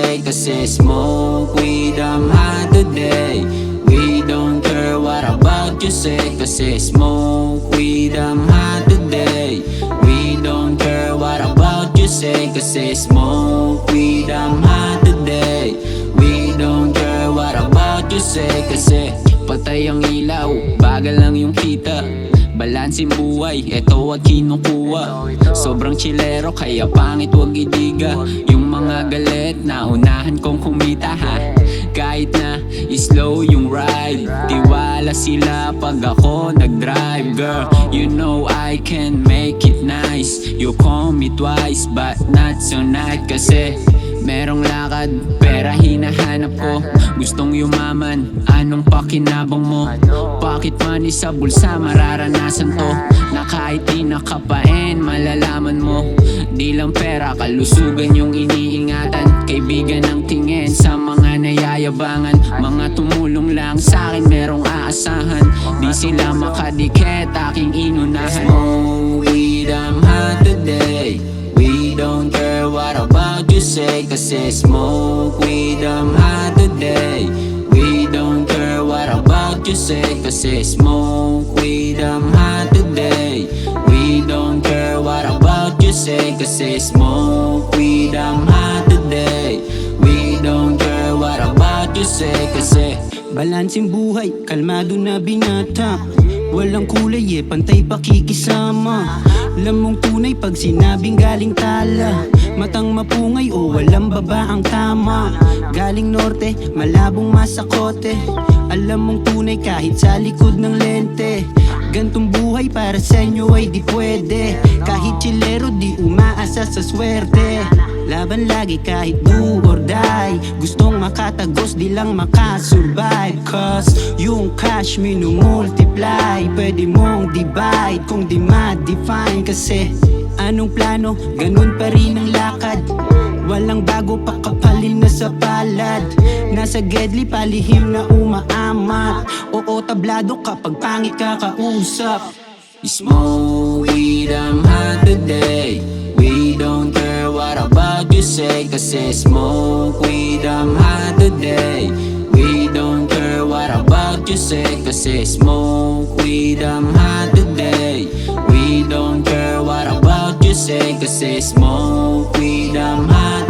say, kasi smoke weed, I'm high today. We don't care what about you say, kasi smoke weed, I'm high today. We don't care what about you say, kasi smoke weed, I'm high today. We don't care what about you say, kasi patay ang ilaw, bagal lang yung kita. Balansing buhay, eto at kinukuha. Sobrang chilero, kaya pangit wag idiga. Yung mga galit, naunahan kong kumita ha. Kahit na slow yung ride, tiwala sila pag ako nag-drive. Girl, you know I can make it nice. You call me twice, but not tonight. Kasi merong lakad, pera hinahanap ko. Gustong yumaman, anong pakinabang mo? Pocket money sa bulsa, mararanasan to. Na kahit di nakapain, malalaman mo. Di lang pera, kalusugan yung iniingatan. Kaibigan ang tingin sa mga nayayabangan. Mga tumulong lang sa'kin, merong aasahan. Di sila makadikit, aking inunahan. Smoke weed, I'm hot today. We don't care what about you say, kasi smoke weed, I'm high today. We don't care what about you say, kasi smoke weed, I'm high today. We don't care what about you say, kasi smoke weed, I'm high today. We don't care what about you say, kasi balansing buhay, kalmado na binata. Walang kulay pantay pakikisama. Alam mong tunay pag sinabing galing tala. Matang mapungay o walang baba ang tama. Galing norte, malabong masakote. Alam mong tunay kahit sa likod ng lente. Gantong buhay para sa inyo ay di pwede. Kahit chilero di umaasa sa swerte. Laban lagi kahit do or die. Gustong makatagos di lang makasurvive. Cause yung cash minumultiply. Pwede mong divide kung di ma-define. Kasi anong plano, ganun pa rin ang lakad. Walang bago pa kapalin na sa palad. Nasa gedli palihim na umaamat. Oo tablado kapag pangit ka kausap. smoke weed, I'm high today. We don't care what about you say, kasi smoke weed, I'm high today. We don't care what about you say, kasi smoke weed, I'm high today. We don't care what about you say, kasi smoke weed, I'm high